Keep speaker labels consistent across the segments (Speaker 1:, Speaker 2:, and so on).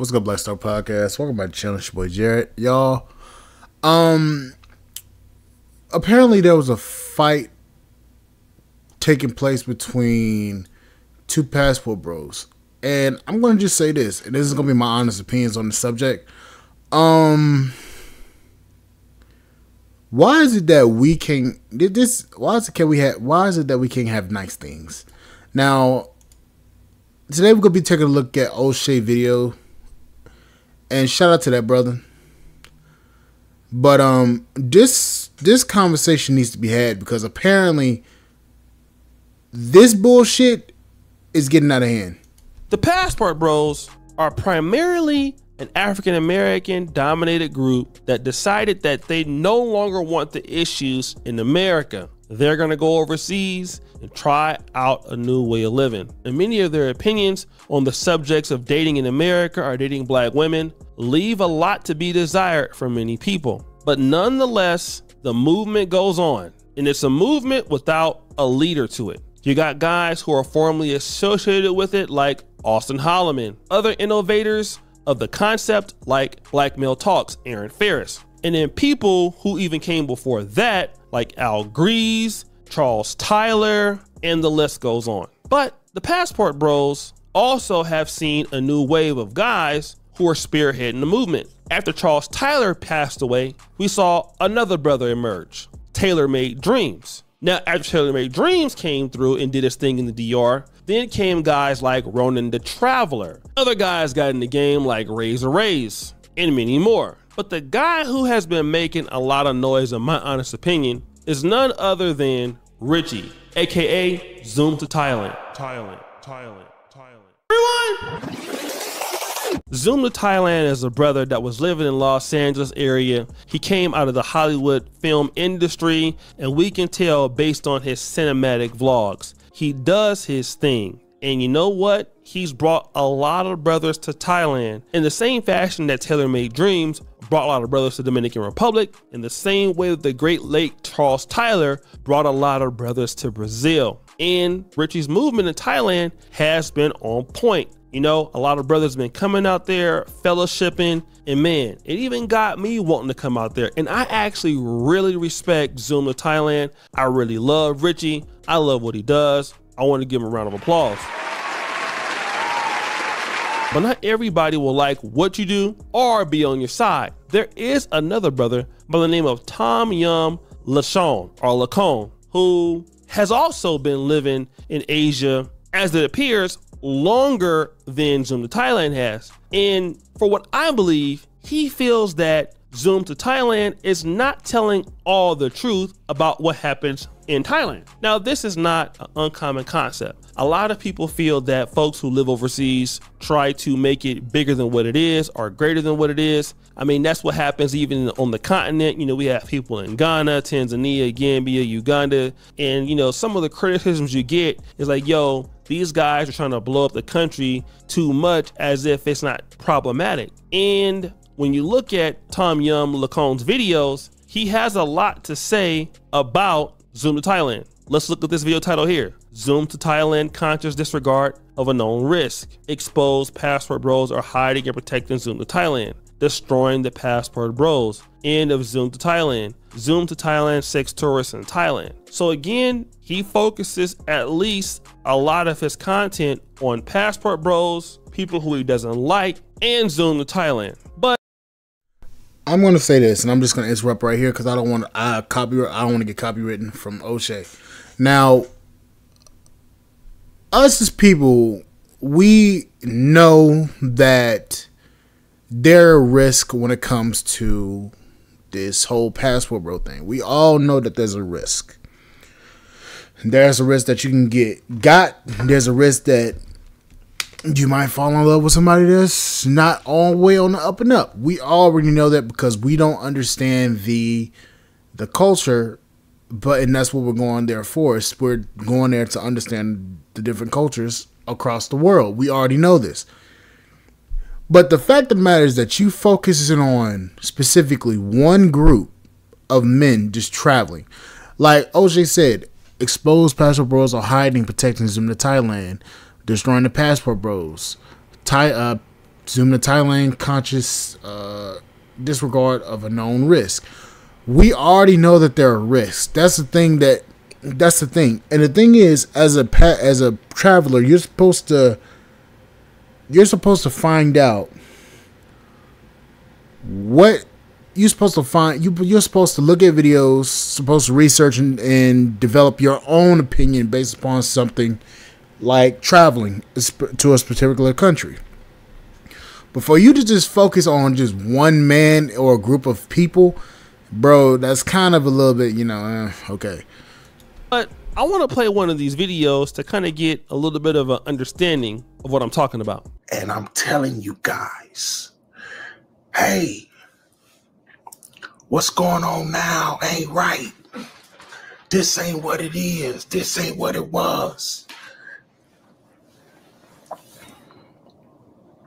Speaker 1: What's good, Black Star Podcast? Welcome back to the channel. It's your boy Jared, y'all. Apparently there was a fight taking place between two passport bros, and I'm gonna just say this, and this is gonna be my honest opinions on the subject. Why is it that we can't why is it that we can't have nice things? Now, today we're gonna be taking a look at O'Shea video, and shout out to that brother. But this conversation needs to be had because apparently this bullshit is getting out of hand.
Speaker 2: The Passport Bros are primarily an African American dominated group that decided that they no longer want the issues in America. They're gonna go overseas and try out a new way of living. And many of their opinions on the subjects of dating in America or dating black women leave a lot to be desired for many people. But nonetheless, the movement goes on, and it's a movement without a leader to it. You got guys who are formerly associated with it like Austin Holloman, other innovators of the concept like Black Male Talks, Aaron Ferris, and then people who even came before that like Al Grease, Charles Tyler, and the list goes on. But the Passport Bros also have seen a new wave of guys who are spearheading the movement. After Charles Tyler passed away, we saw another brother emerge, Taylor Made Dreams. Now, after Taylor Made Dreams came through and did his thing in the DR, then came guys like Ronan the Traveler. Other guys got in the game like Razor Rays, and many more. But the guy who has been making a lot of noise, in my honest opinion, is none other than Richie, aka Zoom to Thailand. Rewind! Zoom to Thailand is a brother that was living in Los Angeles area. He came out of the Hollywood film industry, and we can tell based on his cinematic vlogs. He does his thing. And you know what? He's brought a lot of brothers to Thailand in the same fashion that Taylor Made Dreams brought a lot of brothers to the Dominican Republic, in the same way that the great late Charles Tyler brought a lot of brothers to Brazil. And Richie's movement in Thailand has been on point. You know, a lot of brothers have been coming out there, fellowshipping, and man, it even got me wanting to come out there. And I actually really respect Zoom to Thailand. I really love Richie. I love what he does. I want to give him a round of applause. But not everybody will like what you do or be on your side. There is another brother by the name of Tom Yum Lacone, who has also been living in Asia, as it appears, longer than Zoom to Thailand has. And for what I believe, he feels that Zoom to Thailand is not telling all the truth about what happens in Thailand. Now, this is not an uncommon concept. A lot of people feel that folks who live overseas try to make it bigger than what it is or greater than what it is. I mean, that's what happens even on the continent. You know, we have people in Ghana, Tanzania, Gambia, Uganda, and you know, some of the criticisms you get is like, yo, these guys are trying to blow up the country too much as if it's not problematic. And when you look at Tom Yum Lacone's videos, he has a lot to say about Zoom to Thailand. Let's look at this video title here. Zoom to Thailand, conscious disregard of a known risk. Exposed passport bros are hiding and protecting Zoom to Thailand. Destroying the passport bros. End of Zoom to Thailand. Zoom to Thailand, sex tourists in Thailand. So again, he focuses at least a lot of his content on passport bros, people who he doesn't like, and Zoom to Thailand. But
Speaker 1: I'm going to say this, and I'm just going to interrupt right here because I don't want to get copywritten from O'Shea. Now, us as people, we know that there are risks when it comes to this whole passport bro thing. We all know that there's a risk. There's a risk that you can get got. There's a risk that you might fall in love with somebody that's not all the way on the up and up. We already know that because we don't understand the culture, and that's what we're going there for. We're going there to understand the different cultures across the world. We already know this. But the fact of the matter is that you focusing on specifically one group of men just traveling. Like OJ said, exposed passport bros are hiding, protecting them to Thailand, destroying the passport bros. Zoom to Thailand, conscious disregard of a known risk. We already know that there are risks. That's the thing. And the thing is, as a traveler, you're supposed to find out what you're supposed to find. You're supposed to look at videos, supposed to research and develop your own opinion based upon something like traveling to a particular country. But for you to just focus on just one man or a group of people, bro, that's kind of a little bit, okay.
Speaker 2: But I want to play one of these videos to kind of get a little bit of an understanding of what I'm talking about.
Speaker 3: And I'm telling you guys, hey, what's going on now ain't right. This ain't what it is. This ain't what it was.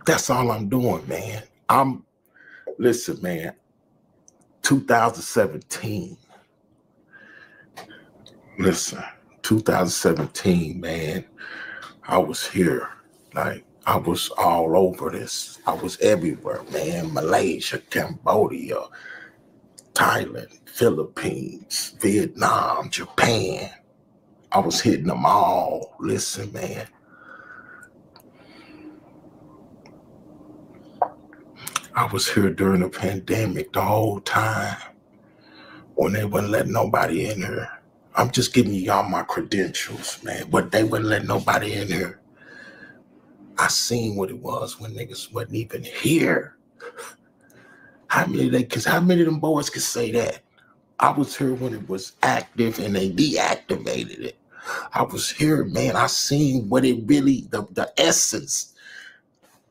Speaker 3: That's all I'm doing, man. Listen, man, 2017. Listen, 2017, man, I was here. Like, I was all over this. I was everywhere, man. Malaysia, Cambodia, Thailand, Philippines, Vietnam, Japan. I was hitting them all. Listen, man. I was here during the pandemic the whole time when they wouldn't let nobody in here. I'm just giving y'all my credentials, man. But they wouldn't let nobody in here. I seen what it was when niggas wasn't even here. How many of them boys could say that? I was here when it was active and they deactivated it. I was here, man. I seen what it really, the essence.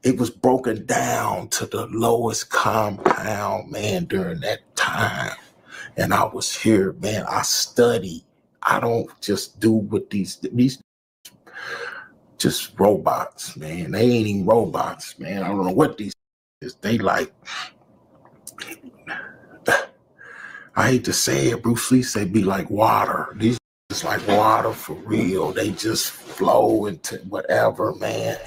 Speaker 3: It was broken down to the lowest compound, man, during that time. And I was here, man. I studied. I don't just do what these just robots, man. They ain't even robots, man. I don't know what these is. They like, I hate to say it, Bruce Lee said be like water. These is like water for real. They just flow into whatever, man.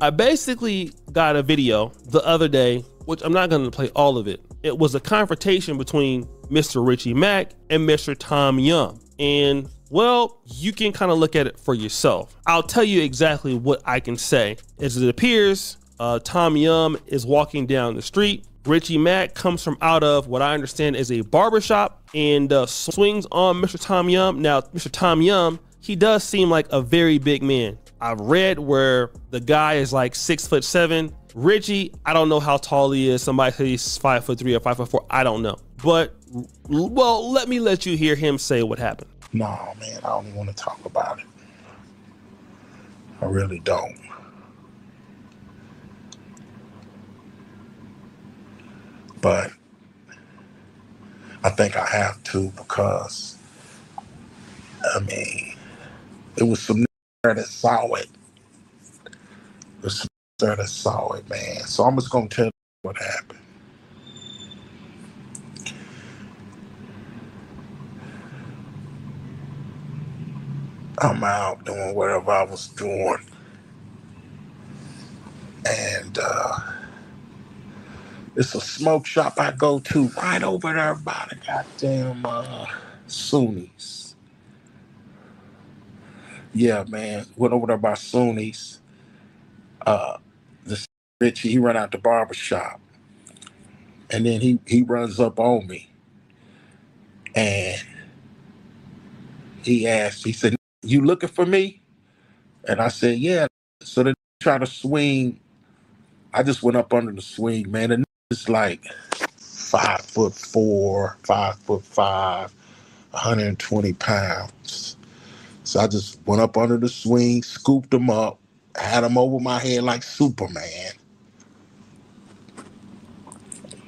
Speaker 2: I basically got a video the other day, which I'm not going to play all of it. It was a confrontation between Mr. Richie Mack and Mr. Tom Yum. And, well, you can kind of look at it for yourself. I'll tell you exactly what I can say. As it appears, Tom Yum is walking down the street. Richie Mack comes from out of what I understand is a barbershop and swings on Mr. Tom Yum. Now, Mr. Tom Yum, he does seem like a very big man. I've read where the guy is like 6'7". Richie, I don't know how tall he is. Somebody says he's 5'3" or 5'4". I don't know. But, well, let you hear him say what happened.
Speaker 3: No, man, I don't even want to talk about it. I really don't. But I think I have to because, I mean, it was some that saw it. There's some that saw it, man. So I'm just going to tell you what happened. I'm out doing whatever I was doing. And it's a smoke shop I go to right over there by the goddamn Sunnis. Yeah, man. Went over there by Sunnis. This Richie, he ran out the barber shop. And then he runs up on me. And he said, "You looking for me?" And I said, "Yeah." So they try to swing. I just went up under the swing, man. And it's like 5'4", 5'5", 120 pounds. So I just went up under the swing, scooped him up, had him over my head like Superman,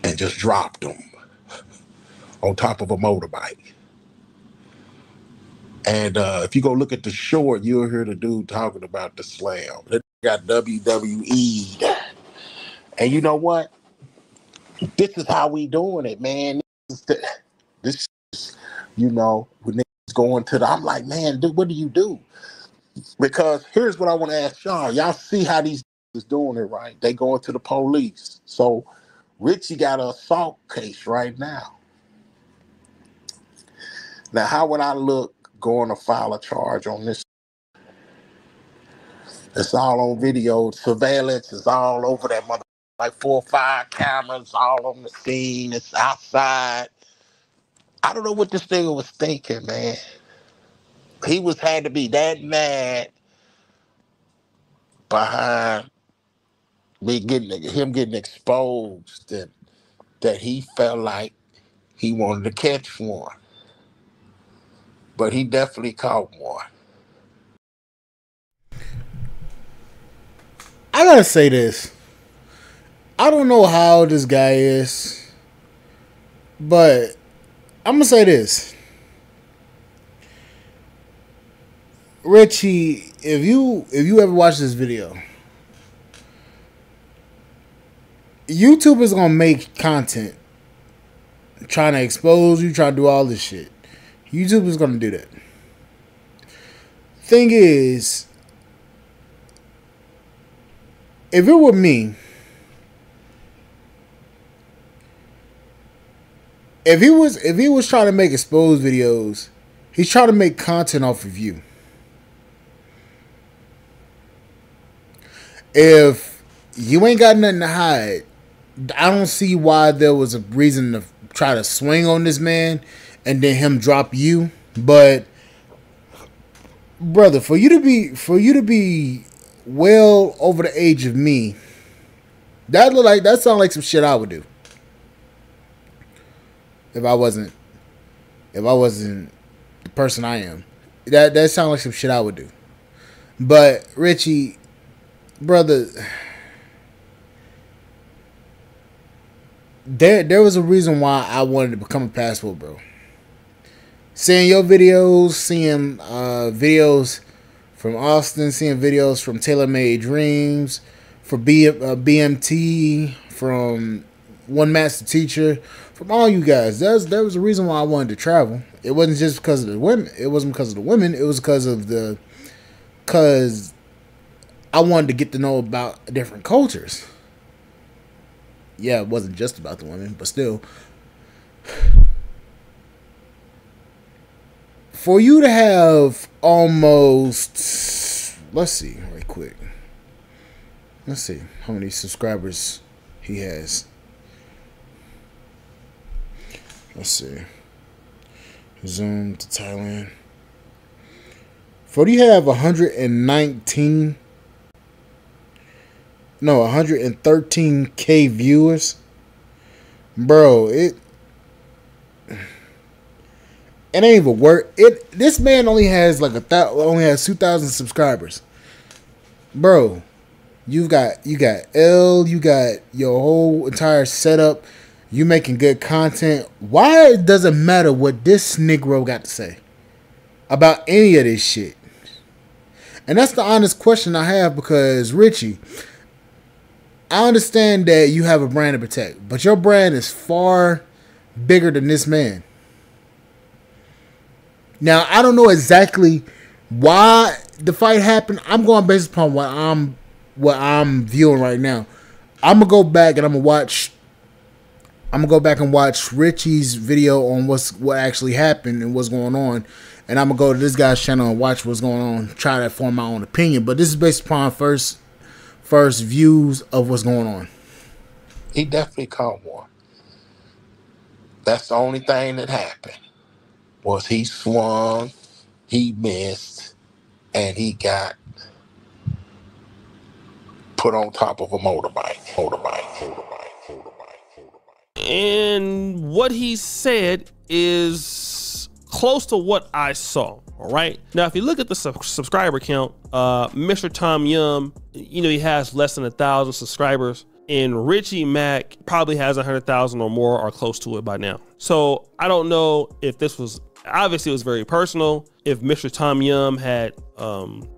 Speaker 3: and just dropped him on top of a motorbike. And if you go look at the short, you'll hear the dude talking about the slam. They got WWE. And you know what? This is how we doing it, man. This is, when niggas going to I'm like, man, dude, what do you do? Because here's what I want to ask y'all. Y'all see how these is doing it right. They going to the police. So Richie got an assault case right now. Now, how would I look going to file a charge on this? It's all on video. Surveillance is all over that mother. Like 4 or 5 cameras all on the scene. It's outside. I don't know what this nigga was thinking, man. He had to be that mad behind him getting exposed that he felt like he wanted to catch one. But he definitely caught one.
Speaker 1: I gotta say this. I don't know how this guy is, but I'm gonna say this. Richie, if you ever watch this video, YouTube is gonna make content trying to expose you, trying to do all this shit. YouTube is gonna do that. Thing is, if it were me, if he was trying to make exposed videos, he's trying to make content off of you. If you ain't got nothing to hide, I don't see why there was a reason to try to swing on this man and then him drop you. But brother, for you to be well over the age of me, that sounds like some shit I would do. If I wasn't the person I am. That sounds like some shit I would do. But Richie, brother, there was a reason why I wanted to become a passport bro. Seeing your videos, seeing videos from Austin, seeing videos from Taylor Made Dreams, from BMT, from One Master Teacher, from all you guys. There was a reason why I wanted to travel. It wasn't just because of the women. It wasn't because of the women. It was because I wanted to get to know about different cultures. Yeah, it wasn't just about the women, but still. For you to have almost, let's see, right quick. Let's see how many subscribers he has. Let's see. Zoom to Thailand. For you have 113K viewers. Bro, it ain't even work. This man only has like 2,000 subscribers. Bro, you got L, you got your whole entire setup. You making good content. Why does it matter what this Negro got to say about any of this shit? And that's the honest question I have, because Richie, I understand that you have a brand to protect, but your brand is far bigger than this man. Now, I don't know exactly why the fight happened. I'm going based upon what I'm viewing right now. I'm gonna go back and I'm gonna go back and watch Richie's video on what actually happened and what's going on. And I'm gonna go to this guy's channel and watch what's going on, try to form my own opinion. But this is based upon first views of what's going on.
Speaker 3: He definitely caught one. That's the only thing that happened. Was he swung, he missed, and he got put on top of a motorbike.
Speaker 2: And what he said is close to what I saw. All right. Now, if you look at the subscriber count, Mr. Tom Yum, he has less than 1,000 subscribers, and Richie Mack probably has 100,000 or more, or close to it by now. So I don't know if this was, obviously it was very personal, if Mr. Tom Yum had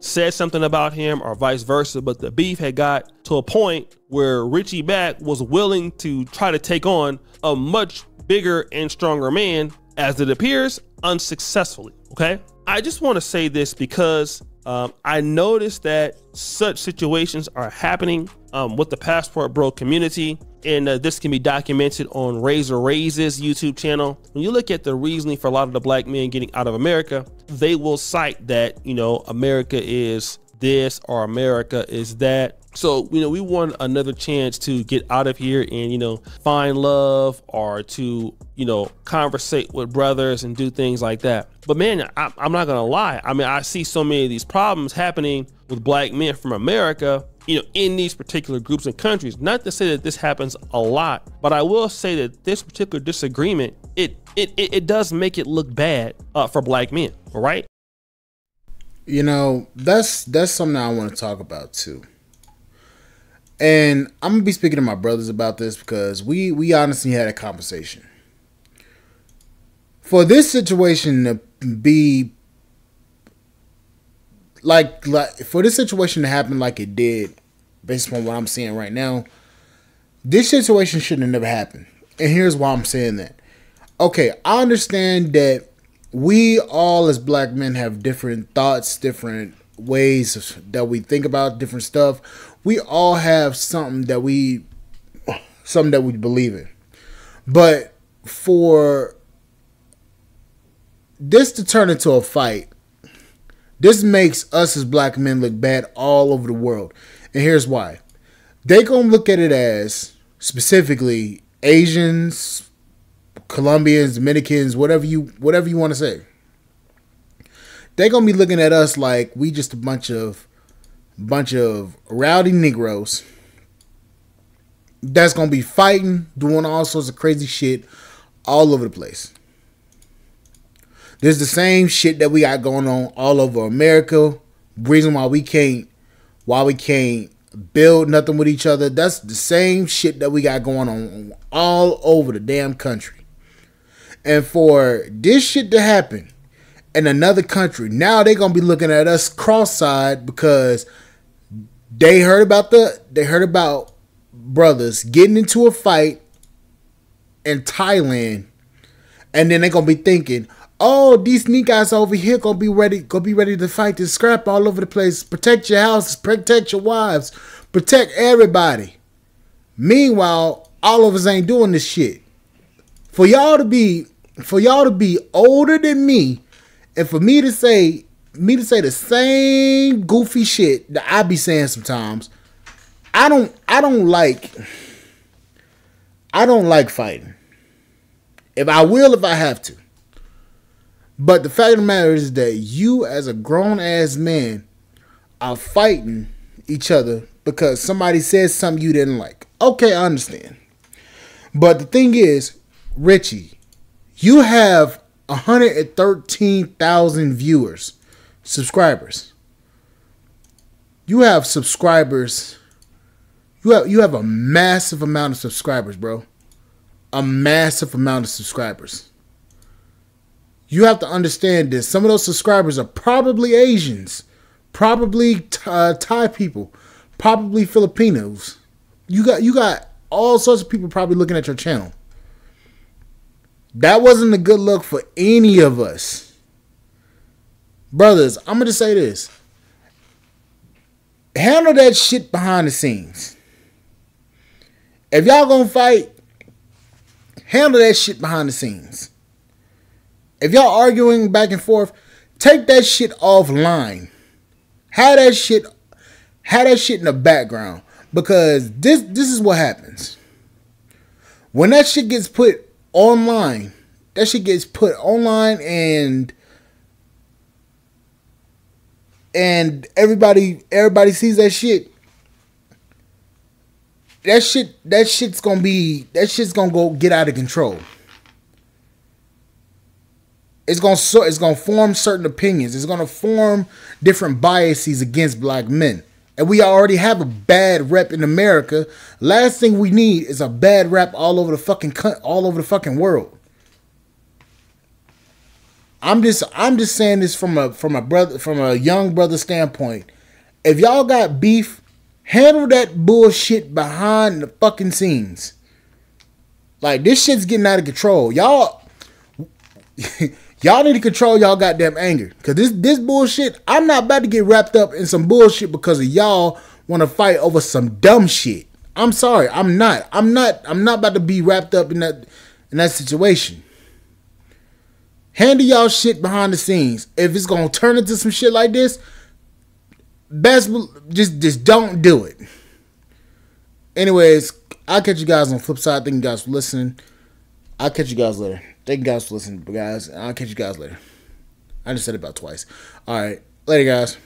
Speaker 2: said something about him or vice versa, but the beef had got to a point where Richie Mack was willing to try to take on a much bigger and stronger man, as it appears, unsuccessfully. Okay. I just want to say this because I noticed that such situations are happening with the Passport Bro community, and this can be documented on Razor Ray's YouTube channel. When you look at the reasoning for a lot of the black men getting out of America, they will cite that, you know, America is this or America is that. So, you know, we want another chance to get out of here and, you know, find love or to, you know, conversate with brothers and do things like that. But man, I'm not gonna lie. I mean, I see so many of these problems happening with black men from America, you know, in these particular groups and countries. Not to say that this happens a lot, but I will say that this particular disagreement, it does make it look bad for black men, right?
Speaker 1: You know, that's something I want to talk about too. And I'm gonna be speaking to my brothers about this because we honestly had a conversation. For this situation to be like for this situation to happen like it did, based on what I'm seeing right now, this situation shouldn't have never happened. And here's why I'm saying that. Okay, I understand that we all as black men have different thoughts, different ways that we think about different stuff. We all have something that we believe in. But for this to turn into a fight, this makes us as black men look bad all over the world. And here's why. They gonna look at it as specifically Asians, Colombians, Dominicans, whatever you want to say. They're gonna be looking at us like we just a bunch of rowdy Negroes that's gonna be fighting, doing all sorts of crazy shit all over the place. There's the same shit that we got going on all over America. Reason why we can't build nothing with each other. That's the same shit that we got going on all over the damn country. And for this shit to happen in another country, now they're gonna be looking at us cross-eyed because they heard about brothers getting into a fight in Thailand, and then they're gonna be thinking, oh, these niggas over here gonna be ready to fight this scrap all over the place. Protect your houses, protect your wives, protect everybody. Meanwhile, all of us ain't doing this shit. For y'all to be older than me, and for me to say the same goofy shit that I be saying sometimes, I don't like fighting. If I have to. But the fact of the matter is that you as a grown ass man are fighting each other because somebody says something you didn't like. Okay, I understand. But the thing is, Richie, you have 113,000 subscribers. You have subscribers. You have a massive amount of subscribers, bro. A massive amount of subscribers. You have to understand this. Some of those subscribers are probably Asians, probably Thai people, probably Filipinos. You got all sorts of people probably looking at your channel. That wasn't a good look for any of us. Brothers, I'm going to say this. Handle that shit behind the scenes. If y'all going to fight, handle that shit behind the scenes. If y'all arguing back and forth, take that shit offline. Have that shit in the background. Because this is what happens. When that shit gets put online, and everybody sees that shit. That shit's gonna go get out of control. It's gonna form certain opinions. It's gonna form different biases against black men. And we already have a bad rep in America. Last thing we need is a bad rep all over the fucking world. I'm just saying this from a young brother standpoint. If y'all got beef, handle that bullshit behind the fucking scenes. Like, this shit's getting out of control. Y'all, Y'all need to control y'all goddamn anger. Cause this bullshit, I'm not about to get wrapped up in some bullshit because of y'all want to fight over some dumb shit. I'm sorry, I'm not about to be wrapped up in that situation. Handle y'all shit behind the scenes. If it's gonna turn into some shit like this, just don't do it. Anyways, I'll catch you guys on the flip side. Thank you guys for listening. I'll catch you guys later. Thank you guys for listening, guys. I'll catch you guys later. I just said it about twice. All right. Later, guys.